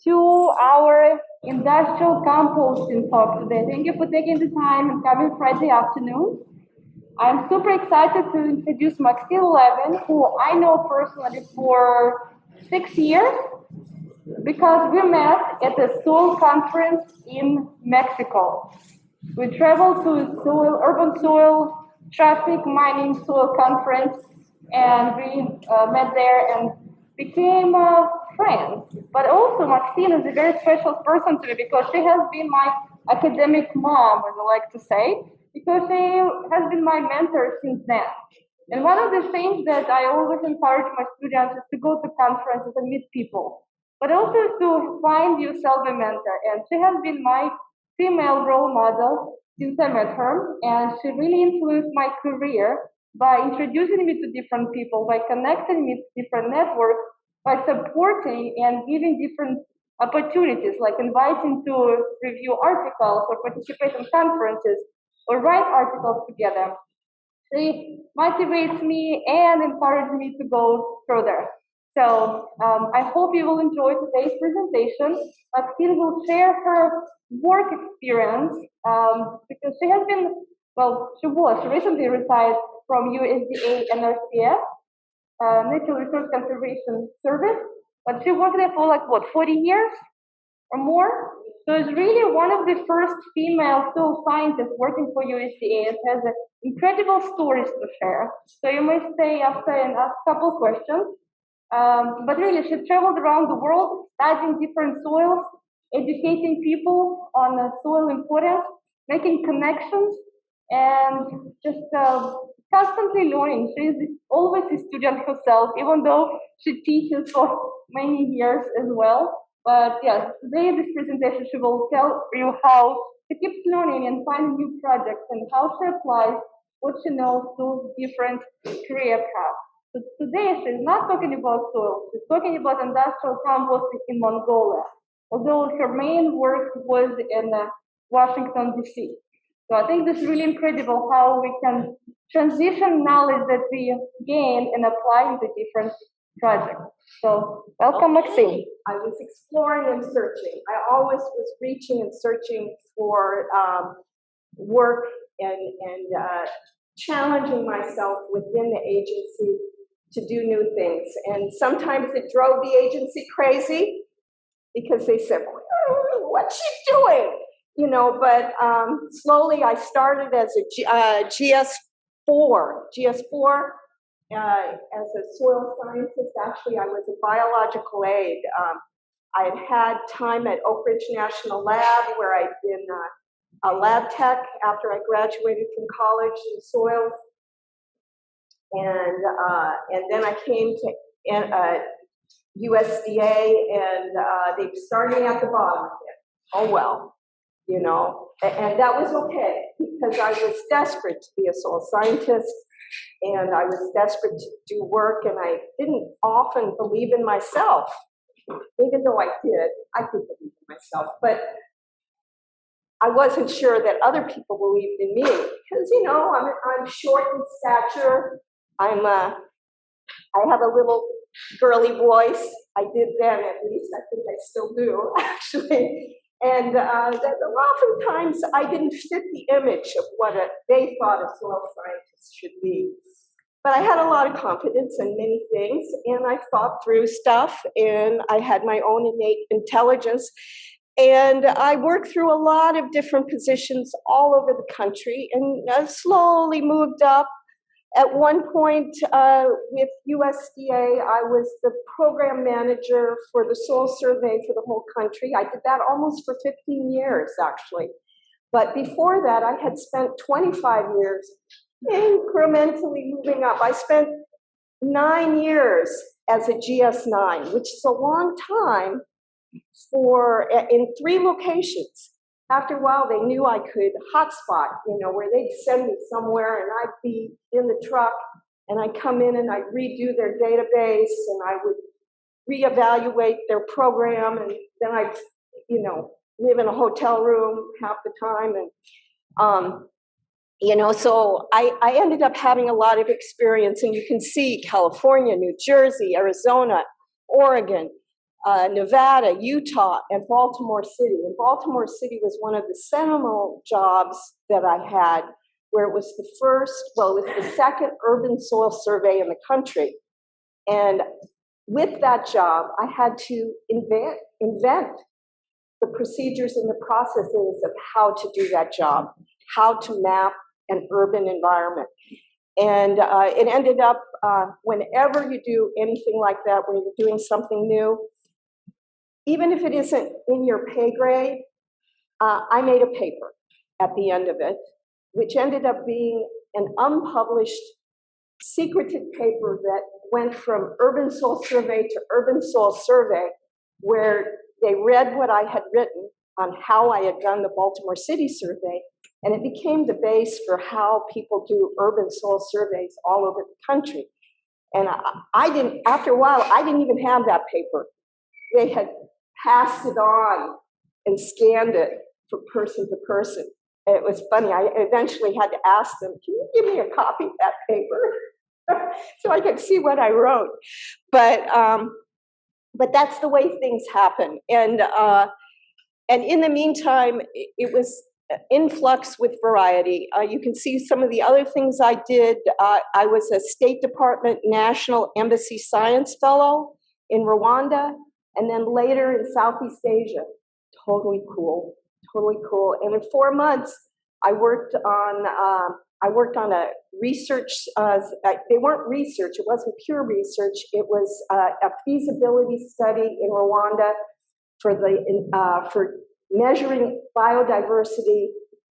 to our industrial composting talk today. Thank you for taking the time and coming Friday afternoon. I'm super excited to introduce Maxine Levin, who I know personally for 6 years because we met at a soil conference in Mexico. We traveled to a urban soil traffic mining soil conference, and we met there and became friends. But also Maxine is a very special person to me because she has been my academic mom, as I like to say, because she has been my mentor since then. And one of the things that I always encourage my students is to go to conferences and meet people, but also to find yourself a mentor. And she has been my female role model since I met her, and she really influenced my career by introducing me to different people, by connecting me to different networks, by supporting and giving different opportunities, like inviting to review articles or participate in conferences or write articles together. She motivates me and encourages me to go further. So I hope you will enjoy today's presentation. Maxine will share her work experience because she has been, she recently retired from USDA NRCS, Natural Resource Conservation Service, but she worked there for 40 years or more. So it's really one of the first female soil scientists working for USDA and has incredible stories to share. So you may stay after and ask a couple questions. But really, she traveled around the world, studying different soils, educating people on soil importance, making connections, and just constantly learning. She is always a student herself, even though she teaches for many years as well. But yes, today in this presentation, she will tell you how she keeps learning and finding new projects and how she applies what she knows to different career paths. So today, she's not talking about soil. She's talking about industrial composting in Mongolia, although her main work was in Washington, D.C. So I think this is really incredible how we can transition knowledge that we gain and apply into different projects. So welcome, Maxine. I was exploring and searching. I always was reaching and searching for work and challenging myself within the agency to do new things. And sometimes it drove the agency crazy because they said, what's she doing? You know, but slowly I started as a GS4 as a soil scientist. Actually, I was a biological aide. I had had time at Oak Ridge National Lab where I'd been a lab tech after I graduated from college in soils. And then I came to USDA, and they were starting at the bottom again. Oh well, you know, and that was okay because I was desperate to be a soil scientist, and I was desperate to do work, and I didn't often believe in myself, even though I did believe in myself, but I wasn't sure that other people believed in me because, you know, I'm short in stature. I have a little girly voice. I did then, at least. I think I still do, actually. And oftentimes I didn't fit the image of what they thought a soil scientist should be. But I had a lot of confidence in many things, and I thought through stuff, and I had my own innate intelligence. And I worked through a lot of different positions all over the country and slowly moved up. At one point with USDA, I was the program manager for the soil survey for the whole country. I did that almost for 15 years, actually. But before that, I had spent 25 years incrementally moving up. I spent 9 years as a GS9, which is a long time in 3 locations. After a while, they knew I could hotspot, you know, where they'd send me somewhere and I'd be in the truck and I'd come in and I'd redo their database and I would reevaluate their program, and then I'd, you know, live in a hotel room half the time. And, you know, so I ended up having a lot of experience, and you can see California, New Jersey, Arizona, Oregon, Nevada, Utah, and Baltimore City. And Baltimore City was one of the seminal jobs that I had, where it was the first, well, it was the second urban soil survey in the country. And with that job, I had to invent the procedures and the processes of how to do that job, how to map an urban environment. And it ended up, whenever you do anything like that, when you're doing something new, even if it isn't in your pay grade, I made a paper at the end of it, which ended up being an unpublished, secretive paper that went from urban soil survey to urban soil survey, where they read what I had written on how I had done the Baltimore City survey, and it became the base for how people do urban soil surveys all over the country. And I didn't, after a while, I didn't even have that paper. They had passed it on and scanned it from person to person. And it was funny, I eventually had to ask them, can you give me a copy of that paper? So I could see what I wrote. But that's the way things happen. And in the meantime, it was influx with variety. You can see some of the other things I did. I was a State Department National Embassy Science Fellow in Rwanda, and then later in Southeast Asia. Totally cool, totally cool. And in 4 months, I worked on a research, they weren't research, it wasn't pure research, it was a feasibility study in Rwanda for measuring biodiversity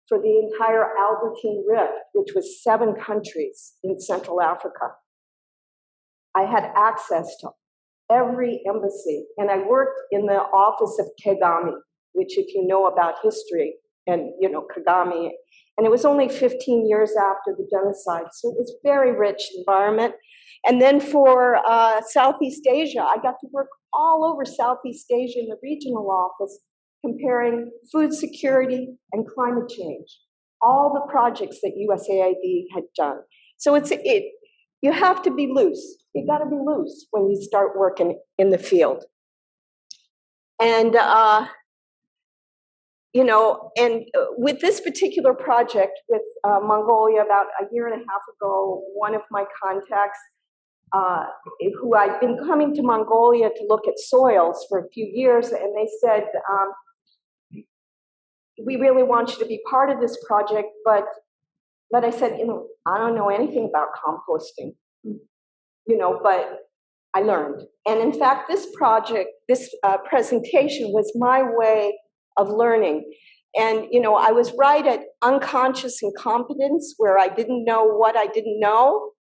for the entire Albertine Rift, which was 7 countries in Central Africa. I had access to every embassy, and I worked in the office of Kagame, which, if you know about history, and you know Kagame, and it was only 15 years after the genocide, so it was a very rich environment. And then for Southeast Asia, I got to work all over Southeast Asia in the regional office, comparing food security and climate change, all the projects that USAID had done. So you have to be loose. You got to be loose when you start working in the field. And with this particular project with Mongolia, about a year and a half ago, one of my contacts, who I'd been coming to Mongolia to look at soils for a few years, and they said, we really want you to be part of this project, but I said, I don't know anything about composting, but I learned. And in fact, this project, this presentation was my way of learning. And, I was right at unconscious incompetence, where I didn't know what I didn't know.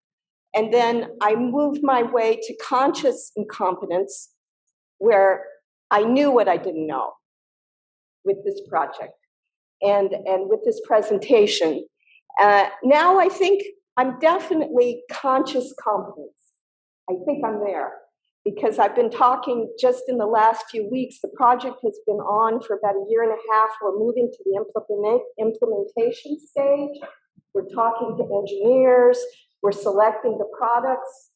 And then I moved my way to conscious incompetence, where I knew what I didn't know with this project and with this presentation. Now I think I'm definitely conscious competence. I think I'm there, because I've been talking just in the last few weeks. The project has been on for about a year and a half. We're moving to the implementation stage. We're talking to engineers. We're selecting the products,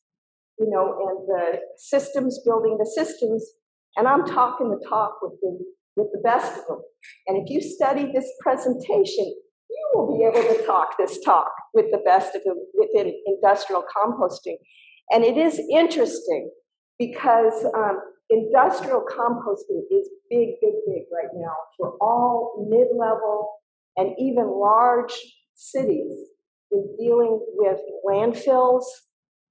and the systems, building the systems. And I'm talking the talk with the best of them. And if you study this presentation, you will be able to talk this talk with the best of them within industrial composting. And it is interesting, because industrial composting is big, big, big right now for all mid-level and even large cities in dealing with landfills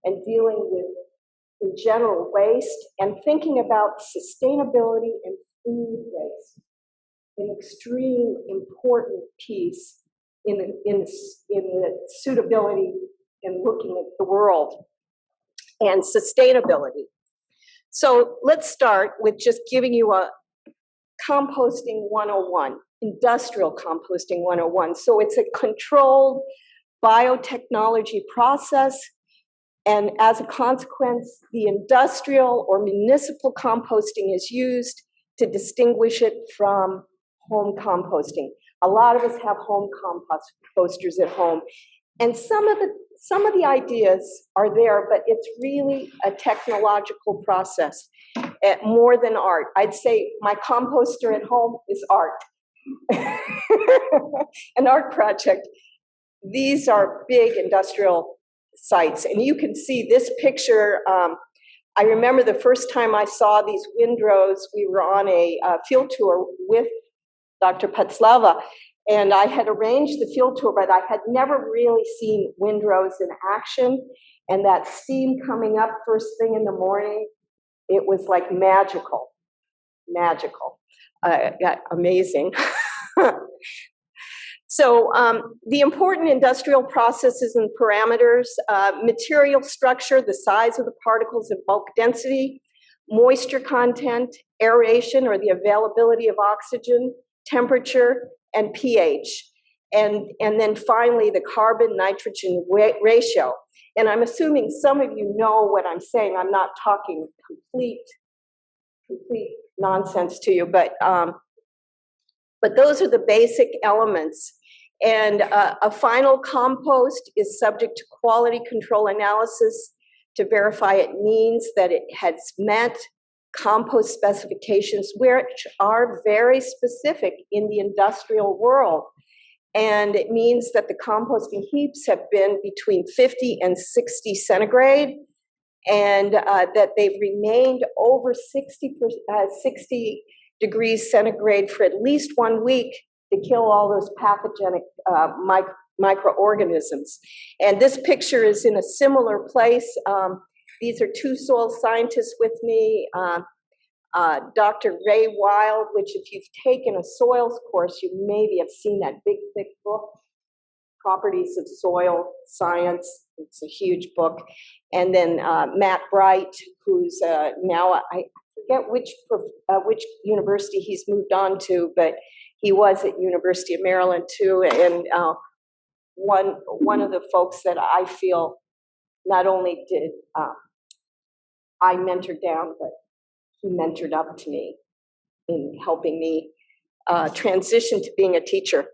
and dealing with, in general, waste, and thinking about sustainability and food waste, an extreme important piece in the suitability and looking at the world and sustainability. So let's start with just giving you a composting 101, industrial composting 101. So it's a controlled biotechnology process, and as a consequence, the industrial or municipal composting is used to distinguish it from home composting. A lot of us have home composters at home, and some of the ideas are there, but it's really a technological process. more than art. I'd say my composter at home is art. An art project. These are big industrial sites, and you can see this picture. I remember the first time I saw these windrows, we were on a field tour with Dr. Patslava, and I had arranged the field tour, but I had never really seen windrows in action, and that steam coming up first thing in the morning, it was like magical, amazing. So the important industrial processes and parameters, material structure, the size of the particles and bulk density, moisture content, aeration or the availability of oxygen, temperature, and pH. And then finally, the carbon-nitrogen ratio. And I'm assuming some of you know what I'm saying. I'm not talking complete nonsense to you, but those are the basic elements. And a final compost is subject to quality control analysis to verify it means that it has met compost specifications, which are very specific in the industrial world. And it means that the composting heaps have been between 50 and 60 centigrade, and that they've remained over 60 degrees centigrade for at least 1 week to kill all those pathogenic microorganisms. And this picture is in a similar place. These are two soil scientists with me, Dr. Ray Wild, which if you've taken a soils course, you maybe have seen that big, thick book, Properties of Soil Science. It's a huge book. And then Matt Bright, who's now, I forget which university he's moved on to, but he was at University of Maryland too. And one of the folks that I feel not only did I mentor down, but he mentored up to me in helping me transition to being a teacher.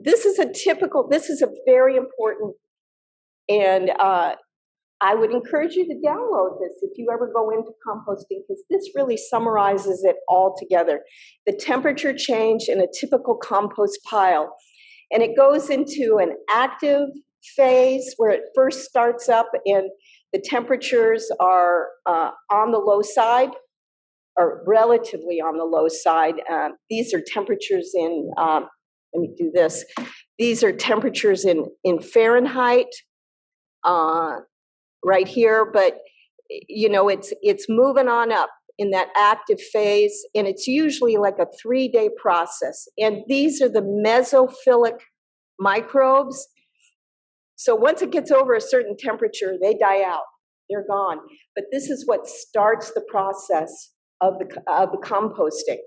This is a very important, and I would encourage you to download this if you ever go into composting, because this really summarizes it all together. The temperature change in a typical compost pile. And it goes into an active phase where it first starts up and the temperatures are on the low side, or relatively on the low side. These are temperatures in, let me do this. These are temperatures in Fahrenheit right here, but you know, it's moving on up in that active phase, and it's usually like a 3-day process. And these are the mesophilic microbes. So once it gets over a certain temperature, they die out, they're gone. But this is what starts the process of the composting.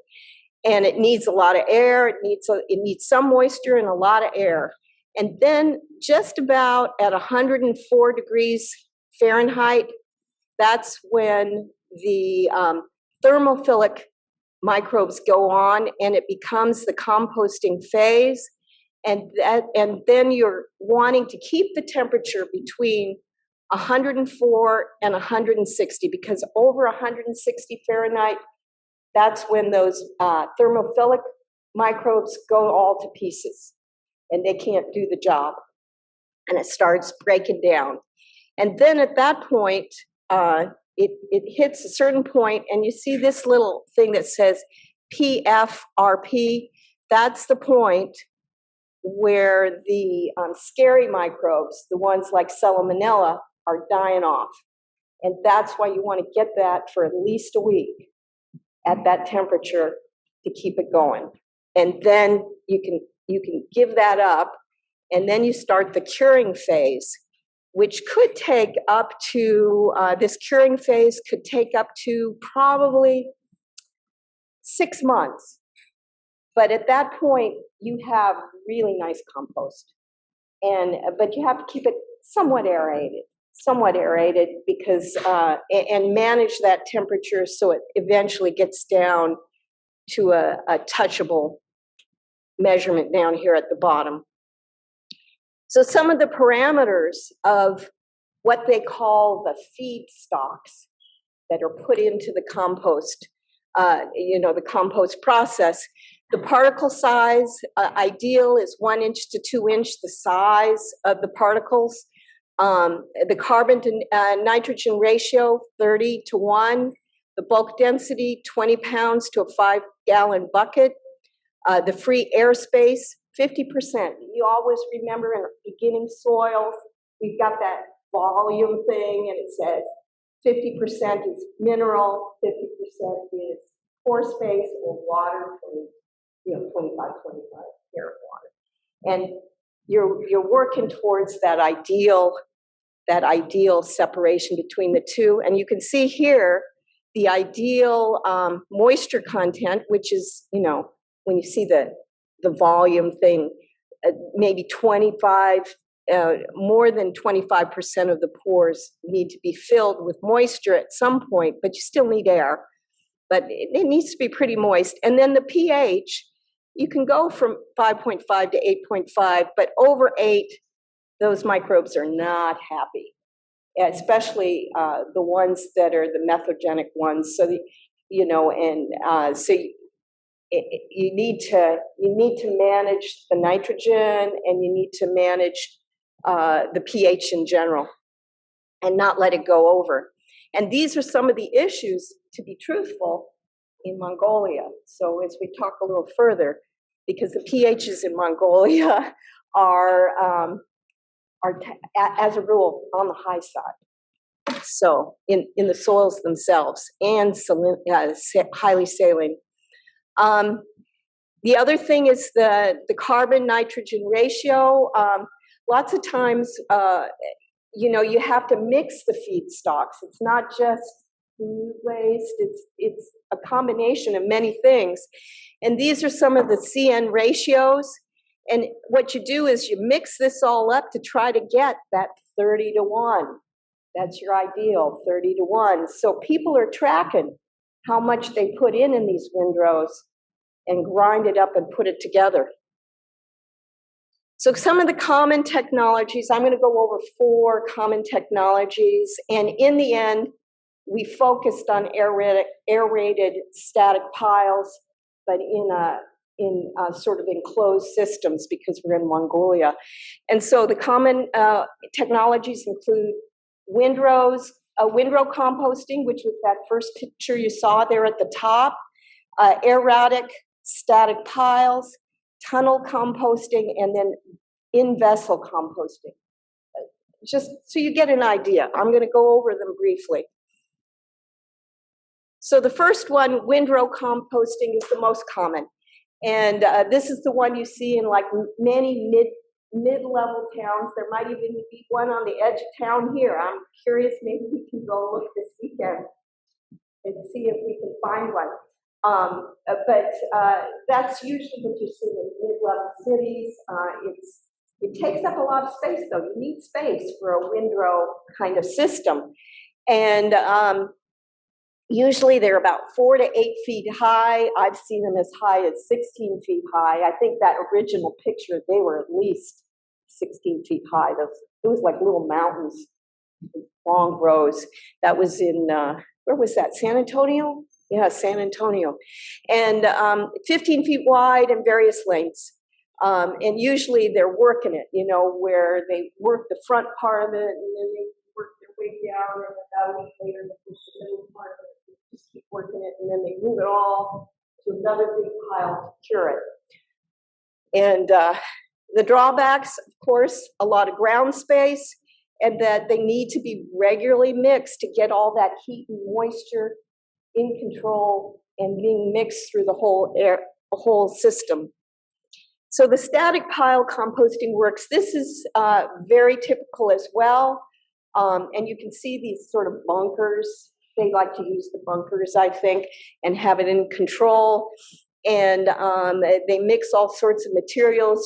And it needs a lot of air, it needs some moisture and a lot of air. And then just about at 104 degrees Fahrenheit, that's when the thermophilic microbes go on and it becomes the composting phase. And then you're wanting to keep the temperature between 104 and 160, because over 160 Fahrenheit, that's when those thermophilic microbes go all to pieces and they can't do the job. And it starts breaking down. And then at that point, it hits a certain point, and you see this little thing that says PFRP. That's the point where the scary microbes, the ones like Salmonella, are dying off. And that's why you want to get that for at least a week at that temperature to keep it going. And then you can give that up, and then you start the curing phase, which could take up to, this curing phase could take up to probably 6 months. But at that point, you have really nice compost. But you have to keep it somewhat aerated because, and manage that temperature so it eventually gets down to a touchable measurement down here at the bottom. So some of the parameters of what they call the feed stocks. that are put into the compost, the compost process. The particle size ideal is 1 inch to 2 inch, the size of the particles. The carbon to nitrogen ratio, 30 to 1. The bulk density, 20 pounds to a 5-gallon bucket. The free airspace, 50%. You always remember in beginning soils, we've got that volume thing, and it says 50% is mineral, 50% is pore space or water, 25 air water. And you're working towards that ideal separation between the two. And you can see here the ideal moisture content, which is, when you see the volume thing, maybe 25, more than 25% of the pores need to be filled with moisture at some point, but you still need air. But it needs to be pretty moist. And then the pH, you can go from 5.5 to 8.5, but over 8, those microbes are not happy, especially the ones that are the methogenic ones. So, you need to manage the nitrogen, and you need to manage the pH in general, and not let it go over. And these are some of the issues, to be truthful, in Mongolia. So as we talk a little further, because the pHs in Mongolia are as a rule on the high side. So in the soils themselves, and highly saline. The other thing is the carbon nitrogen ratio. Lots of times, you have to mix the feedstocks. It's not just food waste. It's a combination of many things. And these are some of the CN ratios. And what you do is you mix this all up to try to get that 30 to 1. That's your ideal, 30 to 1. So people are tracking how much they put in these windrows and grind it up and put it together. So some of the common technologies, I'm going to go over 4 common technologies. And in the end, we focused on aerated static piles, but in sort of enclosed systems, because we're in Mongolia. And so the common technologies include windrows, windrow composting, which was that first picture you saw there at the top, erratic static piles, tunnel composting, and then in-vessel composting. Just so you get an idea, I'm going to go over them briefly. So the first one, windrow composting, is the most common. And this is the one you see in like many mid-level towns. There might even be one on the edge of town here. I'm curious, maybe we can go look this weekend and see if we can find one. But that's usually what you see in mid-level cities. It takes up a lot of space, though. You need space for a windrow kind of system. And usually they're about 4 to 8 feet high. I've seen them as high as 16 feet high. I think that original picture, they were at least 16 feet high. It was like little mountains, long rows. That was in, where was that, San Antonio? Yeah, San Antonio. And 15 feet wide and various lengths. And usually they're working it, where they work the front part of it, and then they work their way down, and about a week later they push the middle part of it. They just keep working it, and then they move it all to another big pile to cure it. And the drawbacks, of course, a lot of ground space, and that they need to be regularly mixed to get all that heat and moisture in control and being mixed through the whole system. So the static pile composting works. This is very typical as well. And you can see these sort of bunkers. They like to use the bunkers, I think, and have it in control. And they mix all sorts of materials.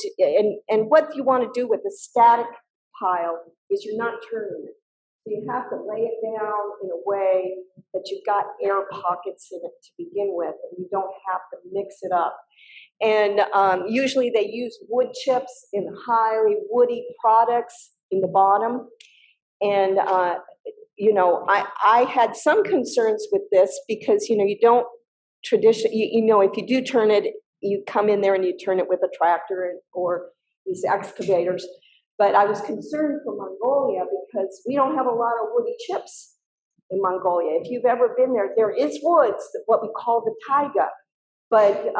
And what you want to do with a static pile is you're not turning it. So you have to lay it down in a way that you've got air pockets in it to begin with, and you don't have to mix it up. And usually they use wood chips in highly woody products in the bottom. And I had some concerns with this because, you don't if you do turn it, you come in there and you turn it with a tractor or these excavators. But I was concerned for Mongolia because we don't have a lot of woody chips in Mongolia. If you've ever been there, there is woods, what we call the taiga, but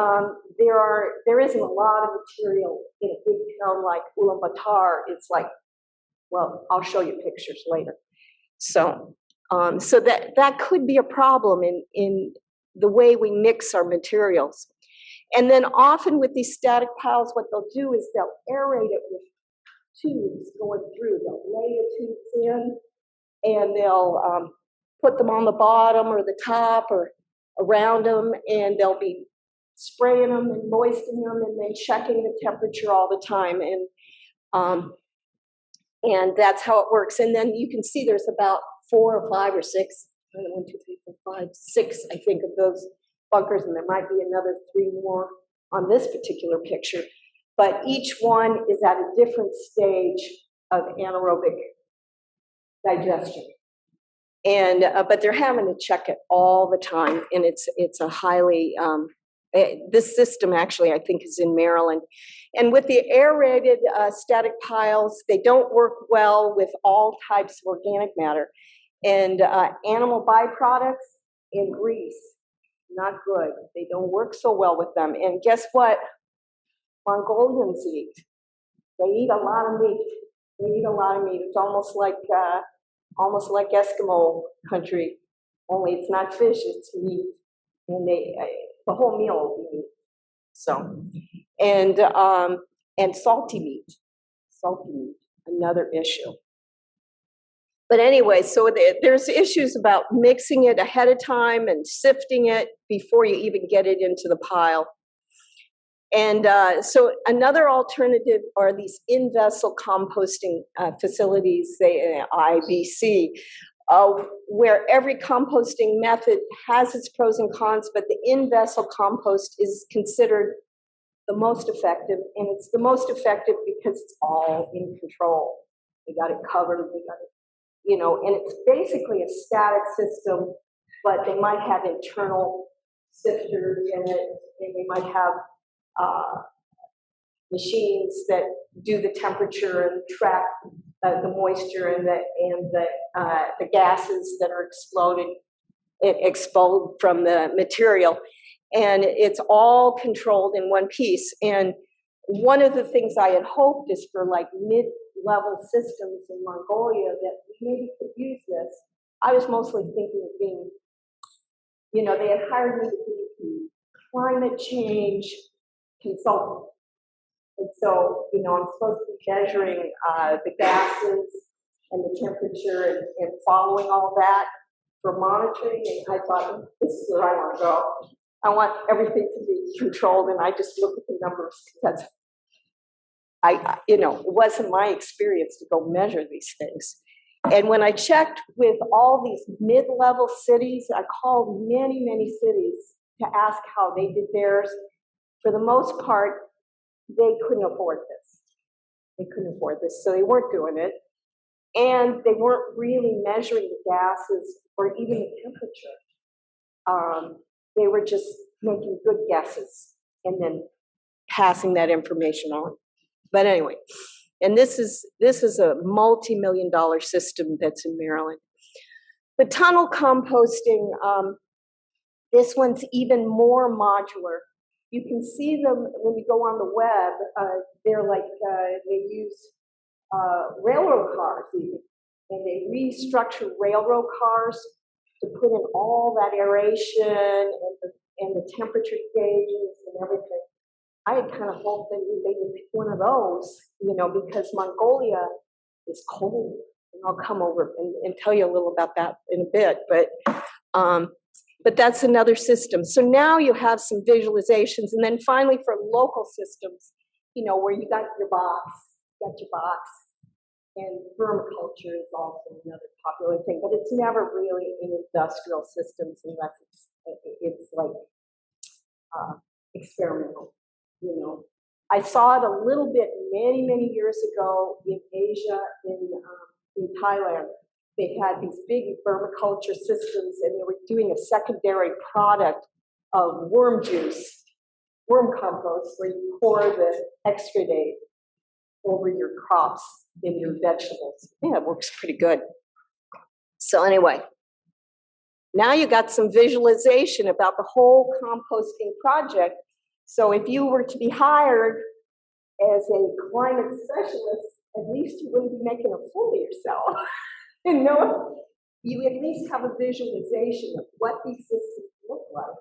there isn't a lot of material in a big town like Ulaanbaatar. It's like, well, I'll show you pictures later. So that could be a problem in the way we mix our materials. And then often with these static piles, what they'll do is they'll aerate it with tubes going through. They'll lay the tubes in, and they'll put them on the bottom or the top or around them, and they'll be spraying them and moistening them and then checking the temperature all the time. And that's how it works. And then you can see there's about 4 or 5 or 6, 1, 2, 3, 4, 5, 6, I think, of those bunkers, and there might be another 3 more on this particular picture. But each one is at a different stage of anaerobic digestion. And but they're having to check it all the time, and it's a highly this system actually I think is in Maryland. And with the aerated static piles, they don't work well with all types of organic matter. And animal byproducts and grease, not good. They don't work so well with them. And guess what? Mongolians eat. They eat a lot of meat. They eat a lot of meat. It's almost like Eskimo country, only it's not fish, it's meat. And the whole meal will be meat. So, and salty meat, another issue. But anyway, so there's issues about mixing it ahead of time and sifting it before you even get it into the pile. And so another alternative are these in-vessel composting facilities, IVC, where every composting method has its pros and cons, but the in-vessel compost is considered the most effective, and it's the most effective because it's all in control. They got it covered, they got it, and it's basically a static system, but they might have internal sifters in it, and they might have machines that do the temperature and track the moisture and the gases that are explode from the material, and it's all controlled in one piece. And one of the things I had hoped is for like mid-level systems in Mongolia that we maybe could use this. I was mostly thinking of being, they had hired me to be the climate change consultant. And so, I'm supposed to be measuring the gases and the temperature and following all that for monitoring. And I thought, this is where I want to go. I want everything to be controlled, and I just look at the numbers because it wasn't my experience to go measure these things. And when I checked with all these mid-level cities, I called many, many cities to ask how they did theirs. For the most part, they couldn't afford this. So they weren't doing it. And they weren't really measuring the gases or even the temperature. They were just making good guesses and then passing that information on. But anyway, and this is a multi-million-dollar system that's in Maryland. The tunnel composting, this one's even more modular. You can see them when you go on the web. They're like, they use railroad cars even, and they restructure railroad cars to put in all that aeration and the temperature gauges and everything. I had kind of hoped that they would pick one of those, because Mongolia is cold. And I'll come over and tell you a little about that in a bit. But that's another system. So now you have some visualizations. And then finally for local systems, where you got your box. And permaculture is also another popular thing, but it's never really in industrial systems unless it's like experimental, I saw it a little bit many, many years ago in Asia, in Thailand, they had these big vermiculture systems, and they were doing a secondary product of worm juice, worm compost, where you pour the excredate over your crops and your vegetables. Yeah, it works pretty good. So anyway, now you got some visualization about the whole composting project. So if you were to be hired as a climate specialist, at least you wouldn't be making a fool of yourself. You know, you at least have a visualization of what these systems look like.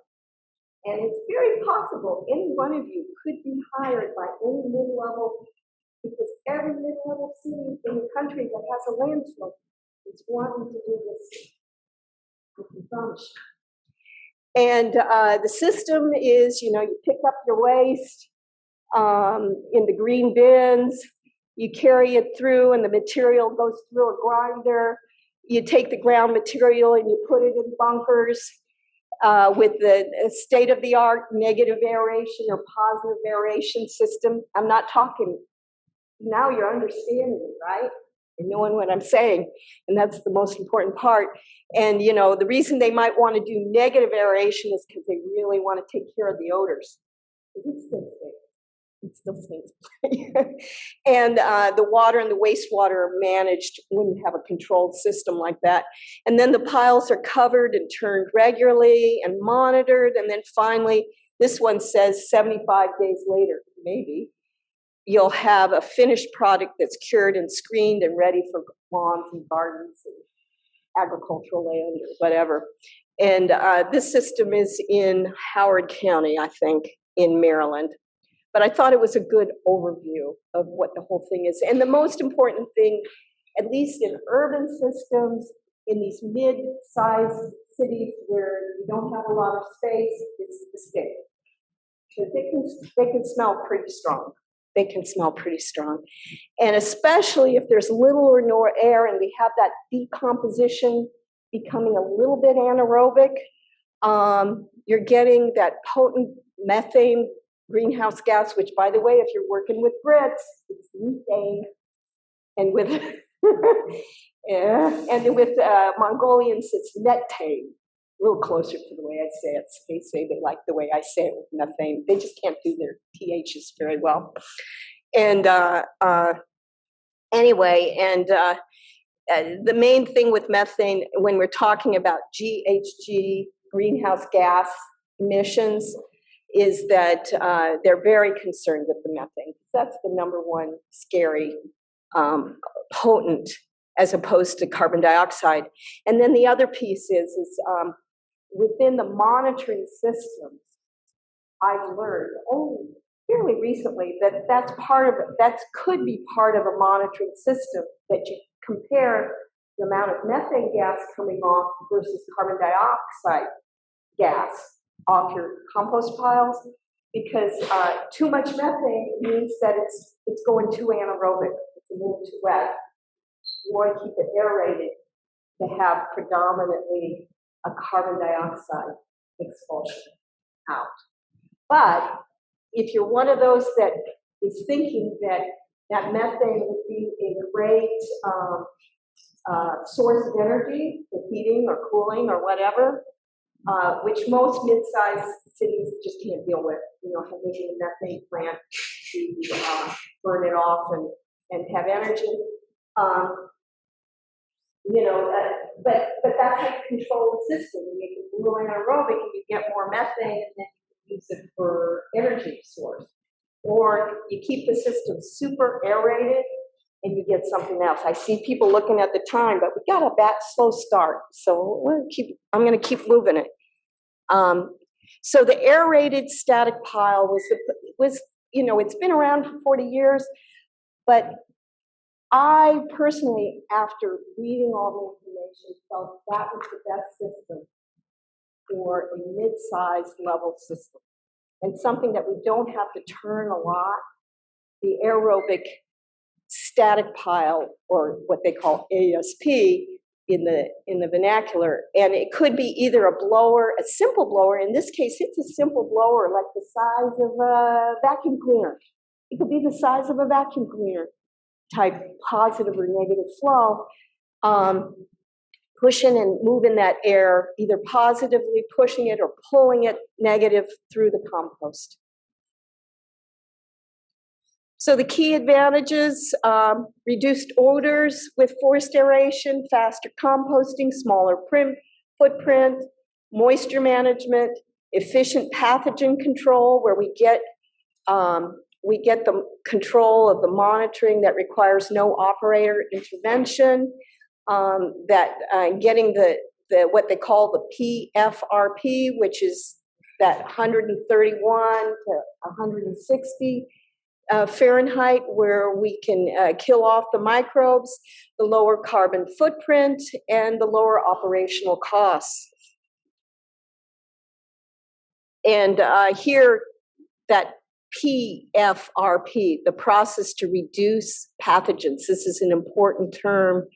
And it's very possible any one of you could be hired by any mid-level, because every mid-level city in the country that has a landfill is wanting to do this. I can promise you. And the system is, you know, you pick up your waste in the green bins, you carry it through, and the material goes through a grinder. You take the ground material and you put it in bunkers with the state-of-the-art negative aeration or positive aeration system. I'm not talking, now you're understanding it, right? You're knowing what I'm saying, and that's the most important part. And, you know, the reason they might want to do negative aeration is because they really want to take care of the odors. It still stinks. And the water and the wastewater are managed when you have a controlled system like that. And then the piles are covered and turned regularly and monitored. And then finally, this one says 75 days later, maybe, you'll have a finished product that's cured and screened and ready for lawns and gardens and agricultural land or whatever. And this system is in Howard County, I think, in Maryland. But I thought it was a good overview of what the whole thing is. And the most important thing, at least in urban systems, in these mid-sized cities where you don't have a lot of space, is the state. Because they can smell pretty strong. They can smell pretty strong. And especially if there's little or no air and we have that decomposition becoming a little bit anaerobic, you're getting that potent methane greenhouse gas, which, by the way, if you're working with Brits, it's methane. And with and with Mongolians, it's methane. A little closer to the way I say it. They say they like the way I say it with methane. They just can't do their THs very well. And anyway, and the main thing with methane, when we're talking about GHG, greenhouse gas emissions, is that they're very concerned with the methane. That's the number one scary, potent, as opposed to carbon dioxide. And then the other piece is within the monitoring systems, I've learned only fairly recently that that could be part of a monitoring system, that you compare the amount of methane gas coming off versus carbon dioxide gas off your compost piles, because too much methane means that it's going too anaerobic, it's a little too wet. You want to keep it aerated to have predominantly a carbon dioxide expulsion out. But if you're one of those that is thinking that that methane would be a great source of energy for heating or cooling or whatever, which most mid-sized cities just can't deal with, you know, having a methane plant to burn it off and have energy. You know, but that's a controlled system. You make it a little anaerobic and you get more methane, and then you use it for energy source. Or you keep the system super aerated and you get something else. I see people looking at the time, but we got a slow start, so I'm going to keep moving it. So the aerated static pile was, you know, it's been around for 40 years, but I personally, after reading all the information, felt that was the best system for a mid-sized level system, and something that we don't have to turn a lot. The aerobic static pile, or what they call ASP in the vernacular, and it could be either a blower, a simple blower. In this case, it's a simple blower, like the size of a vacuum cleaner. It could be the size of a vacuum cleaner, type positive or negative flow. pushing and moving that air, either positively pushing it or pulling it negative through the compost. So the key advantages, reduced odors with forced aeration, faster composting, smaller footprint, moisture management, efficient pathogen control, where we get the control of the monitoring that requires no operator intervention, getting the what they call the PFRP, which is that 131 to 160 Fahrenheit, where we can kill off the microbes, the lower carbon footprint, and the lower operational costs. And here, that PFRP, the process to reduce pathogens. This is an important term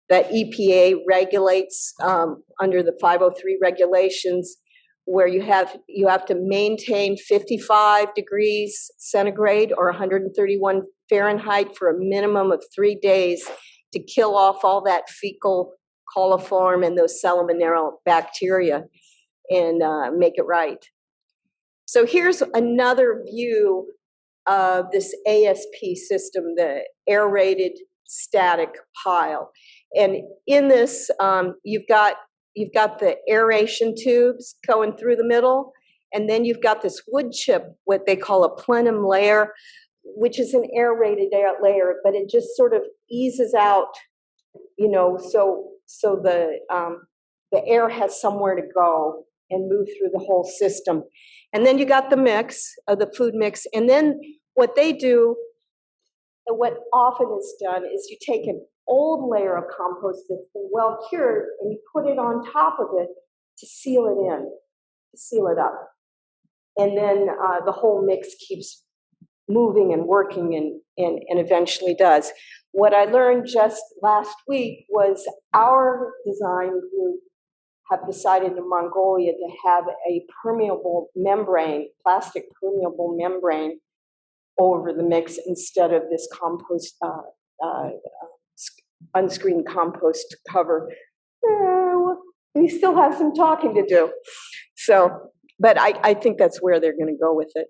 that EPA regulates under the 503 regulations, where you have to maintain 55 degrees centigrade or 131 Fahrenheit for a minimum of 3 days to kill off all that fecal coliform and those salmonella bacteria and make it right. So here's another view of this ASP system, the aerated static pile. And in this, you've got the aeration tubes going through the middle, and then you've got this wood chip, what they call a plenum layer, which is an aerated layer, but it just sort of eases out, you know, so the air has somewhere to go and move through the whole system. And then you got the mix, the food mix, and then what they do, what often is done, is you take an old layer of compost that's been well cured and you put it on top of it to seal it in, to seal it up. And then the whole mix keeps moving and working and eventually does. What I learned just last week was our design group have decided in Mongolia to have a permeable membrane, plastic permeable membrane over the mix instead of this compost, unscreened compost cover. We still have some talking to do. So, but I think that's where they're going to go with it.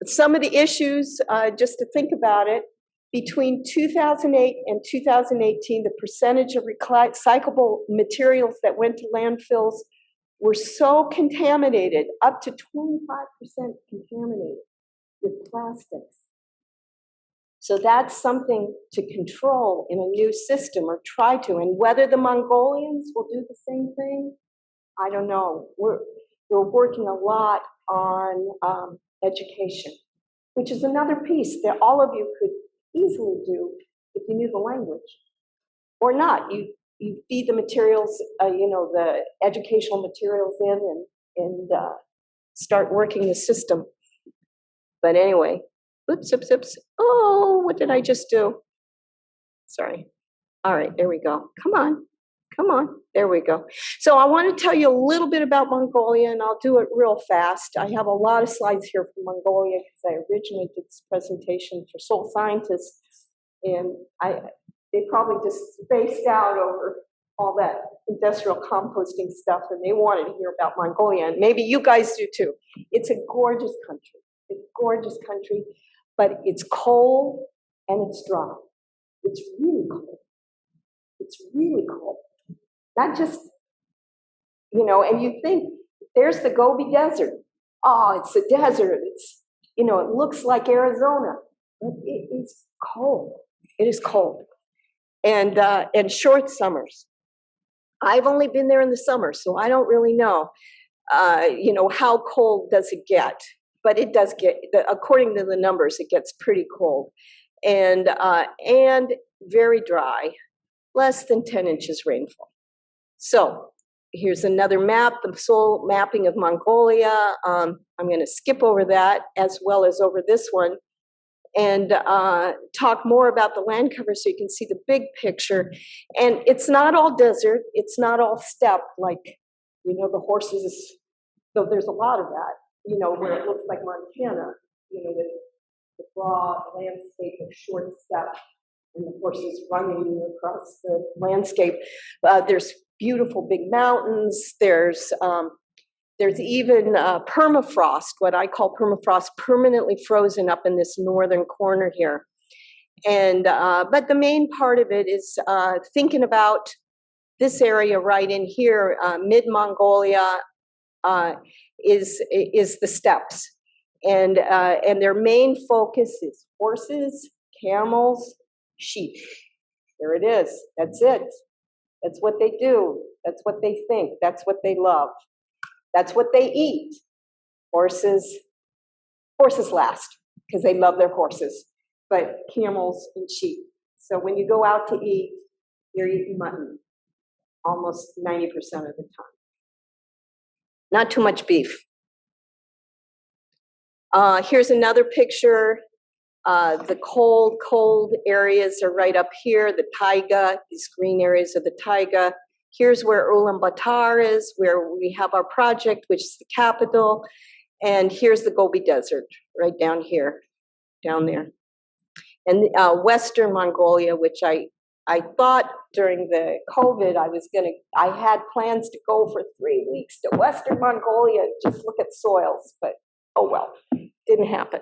Some of the issues, just to think about it, between 2008 and 2018, the percentage of recyclable materials that went to landfills were so contaminated, up to 25% contaminated with plastics. So that's something to control in a new system, or try to. And whether the Mongolians will do the same thing, I don't know. We're working a lot on education, which is another piece that all of you could easily do if you knew the language, or not. You feed the materials, the educational materials in, and start working the system. But anyway, oops. Oh, what did I just do? Sorry. All right, there we go. Come on. There we go. So I want to tell you a little bit about Mongolia, and I'll do it real fast. I have a lot of slides here from Mongolia because I originally did this presentation for Soul Scientists, and they probably just spaced out over all that industrial composting stuff, and they wanted to hear about Mongolia, and maybe you guys do too. It's a gorgeous country. It's a gorgeous country, but it's cold and it's dry. It's really cold. It's really cold. Not just, and you think, there's the Gobi Desert. Oh, it's a desert. It's, it looks like Arizona. But it is cold. It is cold. And short summers. I've only been there in the summer, so I don't really know, how cold does it get? But it does get, according to the numbers, it gets pretty cold. And very dry, less than 10 inches rainfall. So here's another map, the soil mapping of Mongolia. I'm going to skip over that as well as over this one and talk more about the land cover so you can see the big picture. And it's not all desert. It's not all steppe like, the horses, though there's a lot of that, where it looks like Montana, with the broad landscape of short steppe. and the horses running across the landscape. There's beautiful big mountains. There's even permafrost, what I call permafrost, permanently frozen up in this northern corner here. And but the main part of it is thinking about this area right in here, mid-Mongolia, is the steppes, and their main focus is horses, camels, sheep. There it is. That's it. That's what they do. That's what they think. That's what they love. That's what they eat. Horses last because they love their horses, but camels and sheep. So when you go out to eat, you're eating mutton almost 90% of the time. Not too much beef. Here's another picture. The cold areas are right up here, the taiga, these green areas of the taiga. Here's where Ulaanbaatar is, where we have our project, which is the capital. And here's the Gobi Desert, right down here, down there. And Western Mongolia, which I thought during the COVID I had plans to go for 3 weeks to Western Mongolia and just look at soils, but oh well, didn't happen.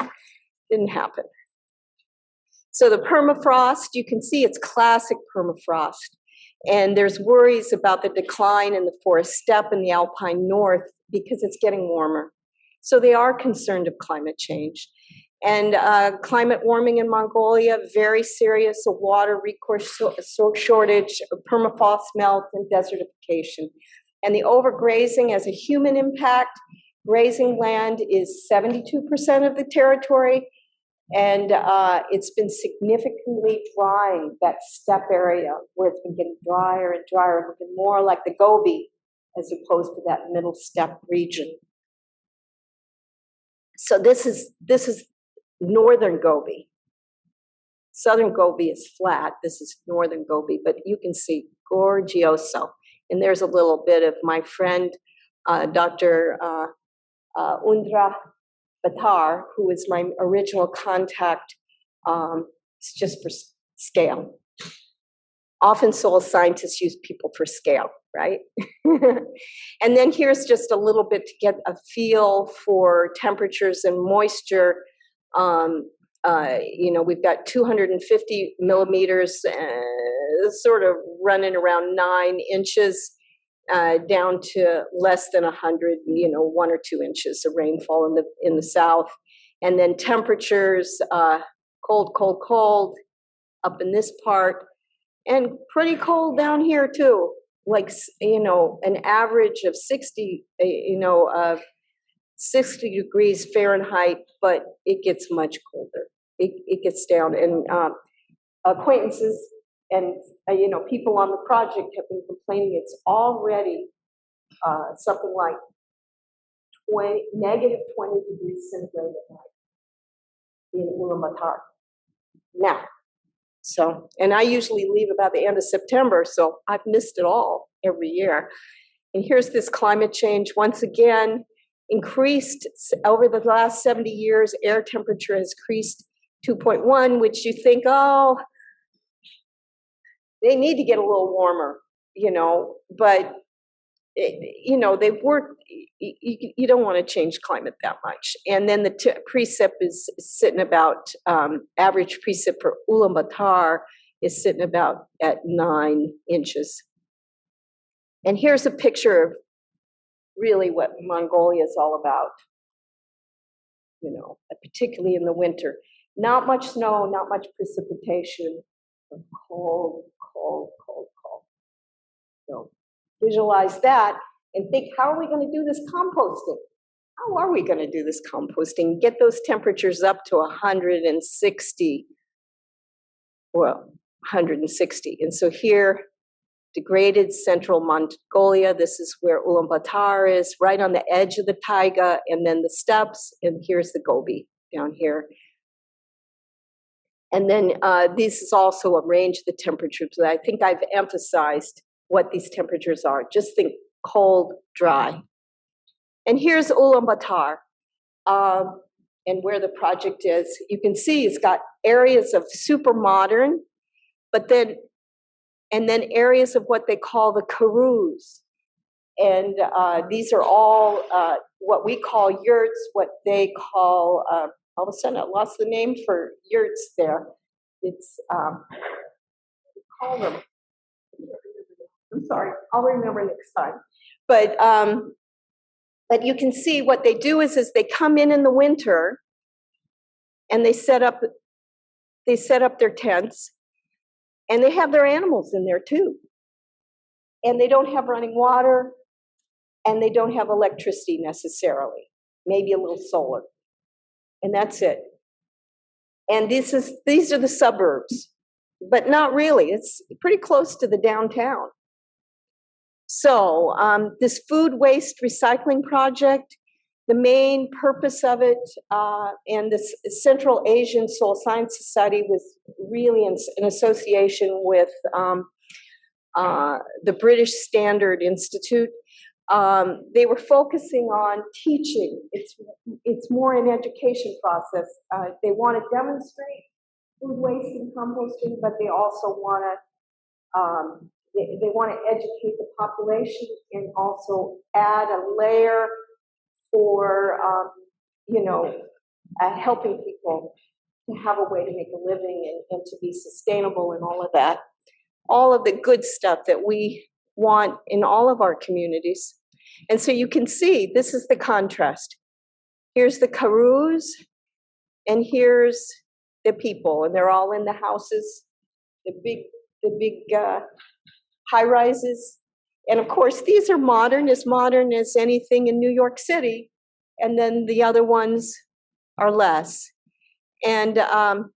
So the permafrost, you can see it's classic permafrost. And there's worries about the decline in the forest steppe in the alpine north because it's getting warmer. So they are concerned of climate change. And climate warming in Mongolia, very serious, a water resource shortage, permafrost melt, and desertification. And the overgrazing as a human impact, grazing land is 72% of the territory. And it's been significantly drying that steppe area where it's been getting drier and drier, looking more like the Gobi as opposed to that middle steppe region. So this is northern Gobi. Southern Gobi is flat. This is northern Gobi, but you can see gorgioso. And there's a little bit of my friend, Dr. Ulaanbaatar, who is my original contact. It's just for scale. Often soil scientists use people for scale, right? And then here's just a little bit to get a feel for temperatures and moisture. We've got 250 millimeters, sort of running around 9 inches, down to less than 100, 1 or 2 inches of rainfall in the south. And then temperatures, cold up in this part, and pretty cold down here too. Like, an average of 60, 60 degrees Fahrenheit, but it gets much colder. It gets down, and acquaintances and people on the project have been complaining it's already something like negative 20 degrees centigrade at night in Ulaanbaatar now. So, and I usually leave about the end of September, so I've missed it all every year. And here's this climate change once again. Increased over the last 70 years, air temperature has increased 2.1, which you think, oh, they need to get a little warmer, but they've worked, you don't want to change climate that much. And then the precip is sitting about, average precip for Ulaanbaatar is sitting about at 9 inches. And here's a picture of really what Mongolia is all about, particularly in the winter. Not much snow, not much precipitation, but cold. So visualize that and think, how are we going to do this composting? How are we going to do this composting? Get those temperatures up to 160. Well, 160. And so here, degraded central Mongolia. This is where Ulaanbaatar is, right on the edge of the taiga, and then the steppes, and here's the Gobi down here. And then this is also a range of the temperatures that I think I've emphasized what these temperatures are. Just think cold, dry. And here's Ulaanbaatar, and where the project is. You can see it's got areas of super modern, but then, and then areas of what they call the karus. And these are all what we call yurts, what they call, all of a sudden I lost the name for yurts there. It's, we call them, I'm sorry, I'll remember next time. But you can see what they do is they come in the winter and they set up their tents, and they have their animals in there too. And they don't have running water, and they don't have electricity necessarily, maybe a little solar. And that's it. And these are the suburbs, but not really. It's pretty close to the downtown. So this food waste recycling project, the main purpose of it, and this Central Asian Soil Science Society was really in association with the British Standard Institute. They were focusing on teaching. It's more an education process. They want to demonstrate food waste and composting, but they also want to they want to educate the population and also add a layer for helping people to have a way to make a living and to be sustainable and all of that. All of the good stuff that we want in all of our communities. And so you can see, this is the contrast. Here's the karus, and here's the people, and they're all in the houses, the big high-rises. And of course, these are modern as anything in New York City, and then the other ones are less. And the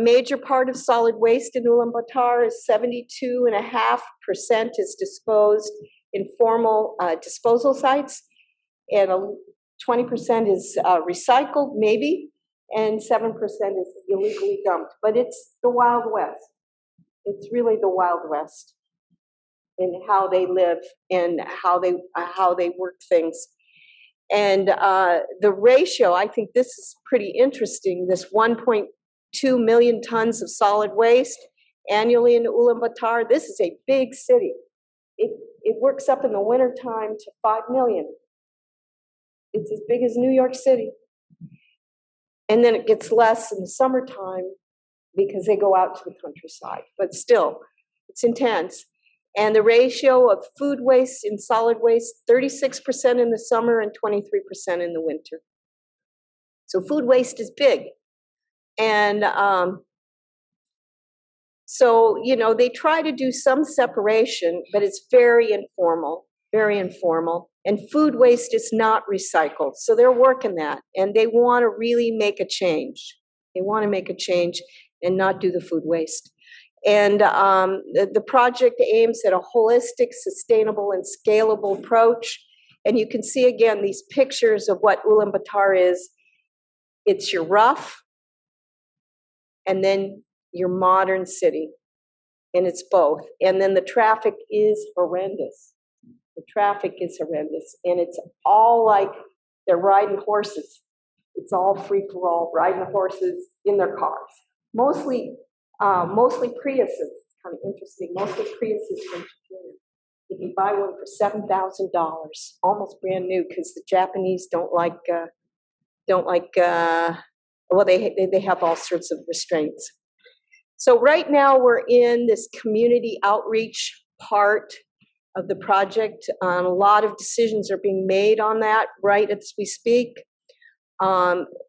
major part of solid waste in Ulaanbaatar is 72.5% is disposed in formal disposal sites, and 20% is recycled, maybe, and 7% is illegally dumped. But it's the Wild West. It's really the Wild West in how they live and how they work things. And the ratio, I think this is pretty interesting, this 1.2 million tons of solid waste annually in Ulaanbaatar. This is a big city. It works up in the wintertime to 5 million. It's as big as New York City. And then it gets less in the summertime because they go out to the countryside. But still, it's intense. And the ratio of food waste and solid waste, 36% in the summer and 23% in the winter. So food waste is big. And so, they try to do some separation, but it's very informal, very informal. And food waste is not recycled. So they're working that, and they want to really make a change. They want to make a change and not do the food waste. And the project aims at a holistic, sustainable, and scalable approach. And you can see again these pictures of what Ulaanbaatar is. It's your rough, and then your modern city, and it's both. And then the traffic is horrendous. The traffic is horrendous, and it's all like they're riding horses. It's all free for all, riding horses in their cars. Mostly Priuses. It's kind of interesting. Mostly Priuses from Japan. You can buy one for $7,000, almost brand new, because the Japanese don't like. Well, they have all sorts of restraints. So right now we're in this community outreach part of the project. A lot of decisions are being made on that right as we speak.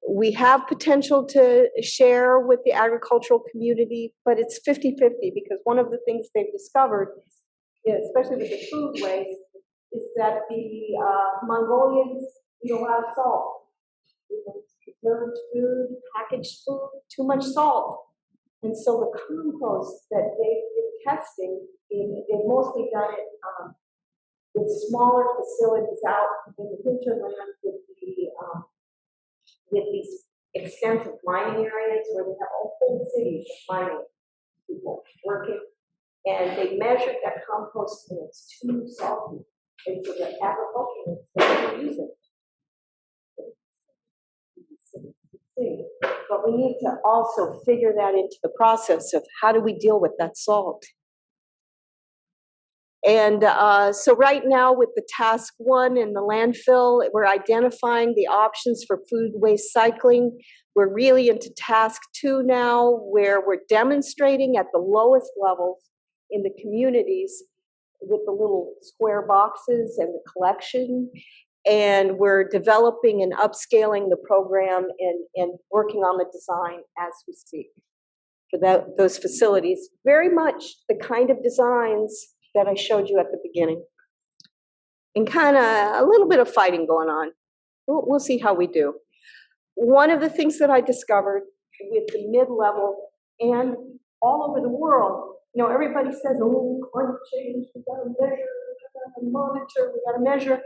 We have potential to share with the agricultural community, but it's 50-50, because one of the things they've discovered, especially with the food waste, is that the Mongolians eat a lot of salt. Preserved food, packaged food, too much salt. And so the compost that they've been testing, they've mostly done it with smaller facilities out in the hinterland with these extensive mining areas where they have whole cities of mining people working. And they measured that compost, and it's too salty. And so the agriculturalists don't use it. But but we need to also figure that into the process of how do we deal with that salt. And so right now with the task 1 in the landfill, we're identifying the options for food waste cycling. We're really into task 2 now, where we're demonstrating at the lowest levels in the communities with the little square boxes and the collection. And we're developing and upscaling the program and working on the design as we speak for those facilities. Very much the kind of designs that I showed you at the beginning. And kind of a little bit of fighting going on. We'll see how we do. One of the things that I discovered with the mid-level and all over the world, you know, everybody says, oh, climate change, we gotta measure, we gotta monitor, we gotta measure.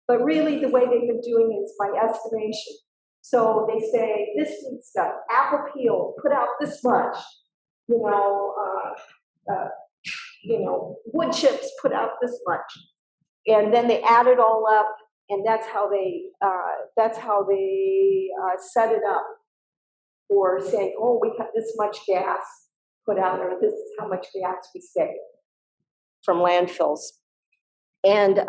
But really the way they've been doing it is by estimation. So they say, this food stuff, apple peel, put out this much, wood chips put out this much. And then they add it all up, and that's how they set it up for saying, oh, we have this much gas put out, or this is how much gas we save from landfills. And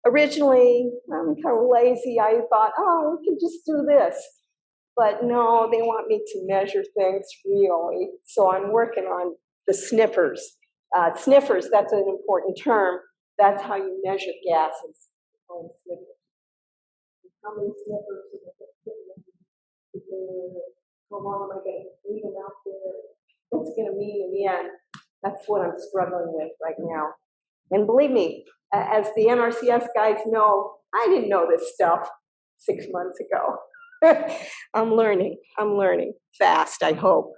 originally, I'm kind of lazy. I thought, oh, we can just do this. But no, they want me to measure things really. So I'm working on the sniffers. Sniffers, that's an important term. That's how you measure gases. Sniffers. How many sniffers am I going to put in? How long am I going to leave them out there? What's it going to mean in the end? That's what I'm struggling with right now. And believe me, as the NRCS guys know, I didn't know this stuff 6 months ago. I'm learning fast, I hope.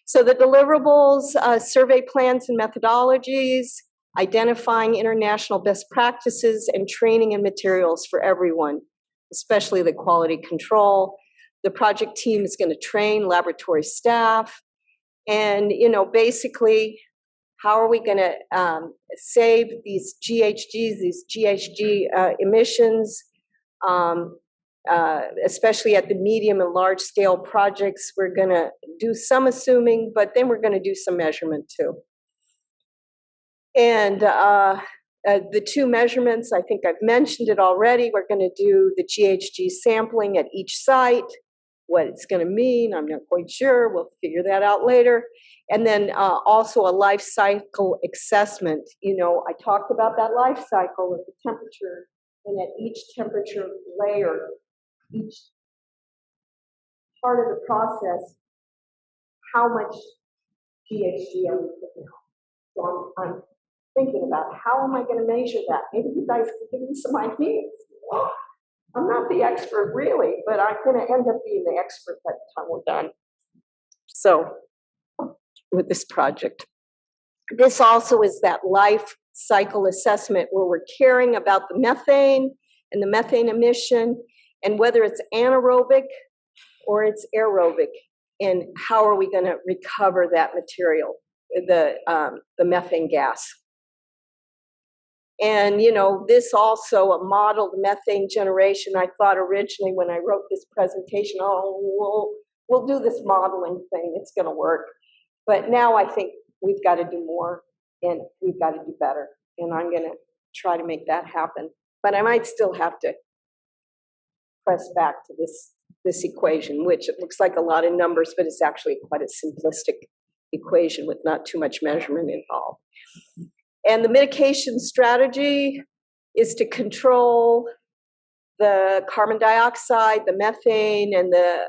So the deliverables, survey plans and methodologies, identifying international best practices, and training and materials for everyone, especially the quality control. The project team is going to train laboratory staff. And, basically, how are we going to save these GHG emissions, especially at the medium and large scale projects? We're going to do some assuming, but then we're going to do some measurement too. And the 2 measurements, I think I've mentioned it already. We're going to do the GHG sampling at each site. What it's going to mean, I'm not quite sure. We'll figure that out later. And then also a life cycle assessment. I talked about that life cycle of the temperature, and at each temperature layer, each part of the process, how much GHG are we putting out? So I'm thinking about how am I going to measure that? Maybe you guys can give me some ideas. I'm not the expert really, but I'm going to end up being the expert by the time we're done. So with this project. This also is that life cycle assessment where we're caring about the methane and the methane emission and whether it's anaerobic or it's aerobic, and how are we going to recover that material, the methane gas. And, this also a modeled methane generation. I thought originally when I wrote this presentation, oh, we'll do this modeling thing. It's going to work. But now I think we've got to do more and we've got to do better. And I'm going to try to make that happen. But I might still have to press back to this equation, which it looks like a lot of numbers, but it's actually quite a simplistic equation with not too much measurement involved. And the mitigation strategy is to control the carbon dioxide, the methane, and the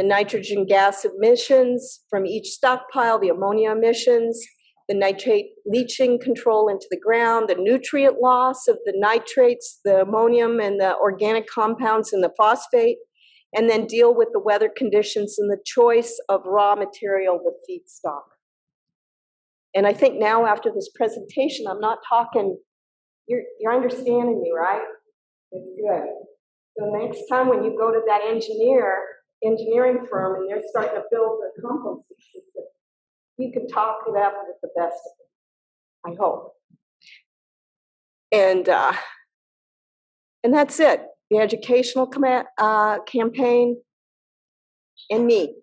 nitrogen gas emissions from each stockpile, the ammonia emissions, the nitrate leaching control into the ground, the nutrient loss of the nitrates, the ammonium, and the organic compounds in the phosphate, and then deal with the weather conditions and the choice of raw material, the feedstock. And I think now after this presentation, I'm not talking, you're understanding me, right? It's good. So next time when you go to that engineering firm and they're starting to build a composting system, you can talk it up with the best of them, I hope. And that's it. The educational campaign, and me.